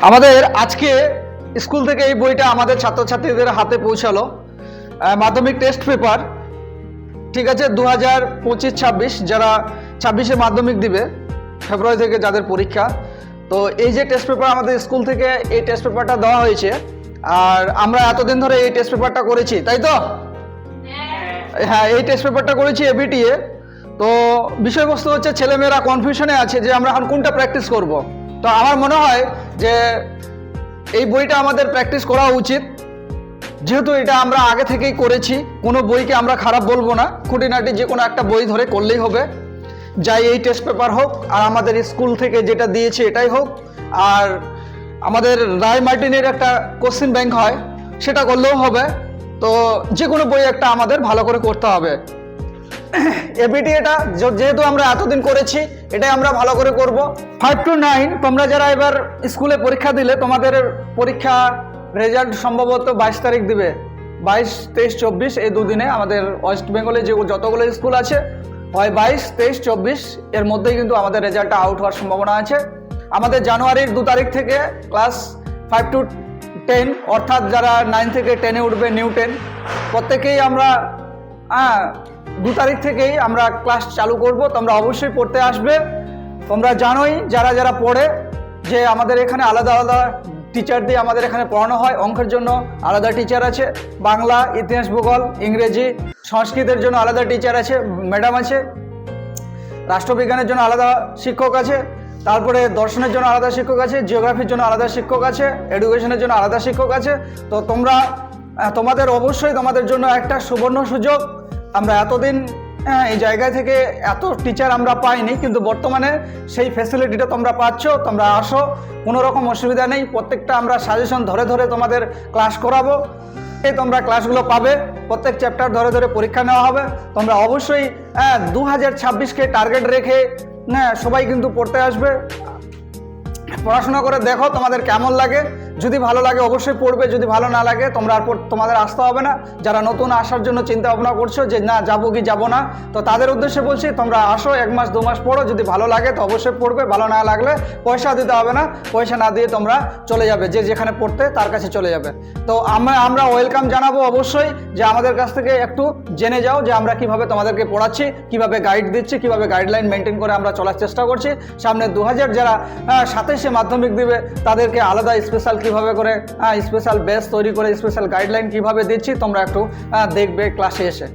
আমাদের আজকে স্কুল থেকে এই বইটা আমাদের ছাত্রছাত্রীদের হাতে পৌঁছালো। মাধ্যমিক টেস্ট পেপার, ঠিক আছে, 2025-26 যারা 26-এ মাধ্যমিক দিবে, ফেব্রুয়ারি থেকে যাদের পরীক্ষা, তো এই যে টেস্ট পেপার আমাদের স্কুল থেকে এই টেস্ট পেপারটা দেওয়া হয়েছে। আর আমরা এতদিন ধরে এই টেস্ট পেপারটা করেছি, তাই তো? হ্যাঁ, এই টেস্ট পেপারটা করেছি এবিটিএ। তো বিষয়বস্তু হচ্ছে ছেলেমেয়েরা কনফিউশনে আছে যে আমরা এখন কোনটা প্র্যাকটিস করব। তো আমার মনে হয় যে এই বইটা আমাদের প্র্যাকটিস করা উচিত, যেহেতু এটা আমরা আগে থেকেই করেছি। কোনো বইকে আমরা খারাপ বলবো না, খুঁটিনাটি যে কোনো একটা বই ধরে করলেই হবে, যাই এই টেস্ট পেপার হোক আর আমাদের স্কুল থেকে যেটা দিয়েছে এটাই হোক। আর আমাদের রায় মার্টিনের একটা কোশ্চেন ব্যাংক হয়, সেটা করলেও হবে। তো যে কোনো বই একটা আমাদের ভালো করে করতে হবে। এবিটি এটা যেহেতু আমরা এতদিন করেছি, এটাই আমরা ভালো করে করব। 5 to 9 তোমরা যারা এবার স্কুলে পরীক্ষা দিলে, তোমাদের পরীক্ষা রেজাল্ট সম্ভবত 22 তারিখ দিবে। 22, 23, 24 এই দুদিনে আমাদের ওয়েস্ট বেঙ্গলে যে যতগুলো স্কুল আছে, হয় 22, 23, 24 এর মধ্যেই কিন্তু আমাদের রেজাল্টটা আউট হওয়ার সম্ভাবনা আছে। আমাদের জানুয়ারির 2 তারিখ থেকে ক্লাস 5 to 10 অর্থাৎ যারা 9 থেকে 10-এ উঠবে, নিউ 10, প্রত্যেকেই আমরা 2 তারিখ থেকেই আমরা ক্লাস চালু করব। তোমরা অবশ্যই পড়তে আসবে। তোমরা জানোই যারা যারা পড়ে যে আমাদের এখানে আলাদা আলাদা টিচার দিয়ে আমাদের এখানে পড়ানো হয়। অঙ্কের জন্য আলাদা টিচার আছে, বাংলা, ইতিহাস, ভূগোল, ইংরেজি, সংস্কৃতের জন্য আলাদা টিচার আছে, ম্যাডাম আছে, রাষ্ট্রবিজ্ঞানের জন্য আলাদা শিক্ষক আছে, তারপরে দর্শনের জন্য আলাদা শিক্ষক আছে, জিওগ্রাফির জন্য আলাদা শিক্ষক আছে, এডুকেশনের জন্য আলাদা শিক্ষক আছে। তো তোমাদের অবশ্যই তোমাদের জন্য একটা সুবর্ণ সুযোগ। আমরা এতদিন এই জায়গায় থেকে এত টিচার আমরা পাইনি, কিন্তু বর্তমানে সেই ফ্যাসিলিটিটা তোমরা পাচ্ছ। তোমরা আসো, কোনো রকম অসুবিধা নেই। প্রত্যেকটা আমরা সাজেশন ধরে ধরে তোমাদের ক্লাস করাবো, তোমরা ক্লাসগুলো পাবে। প্রত্যেক চ্যাপ্টার ধরে ধরে পরীক্ষা নেওয়া হবে। তোমরা অবশ্যই 2026-কে টার্গেট রেখে সবাই কিন্তু পড়তে আসবে। পড়াশোনা করে দেখো তোমাদের কেমন লাগে। যদি ভালো লাগে অবশ্যই পড়বে, যদি ভালো না লাগে তোমাদের আসতে হবে না। যারা নতুন আসার জন্য চিন্তা ভাবনা করছো যে না যাবো কি যাবো না, তো তাদের উদ্দেশ্যে বলছি তোমরা আসো, 1 মাস 2 মাস পড়ো। যদি ভালো লাগে তো অবশ্যই পড়বে, ভালো না লাগলে পয়সা দিতে হবে না। পয়সা না দিয়ে তোমরা চলে যাবে, যে যেখানে পড়তে তার কাছে চলে যাবে। তো আমরা ওয়েলকাম জানাবো অবশ্যই, যে আমাদের কাছ থেকে একটু জেনে যাও যে আমরা কিভাবে তোমাদেরকে পড়াচ্ছি, কিভাবে গাইড দিচ্ছি, কিভাবে গাইডলাইন মেনটেন করে আমরা চলার চেষ্টা করছি। সামনে 2000 যারা 27-এ মাধ্যমিক দিবে তাদেরকে আলাদা স্পেশাল কিভাবে করে স্পেশাল বেস তৈরি করে স্পেশাল গাইডলাইন কিভাবে দিচ্ছি তোমরা একটু দেখবে ক্লাসে এসে।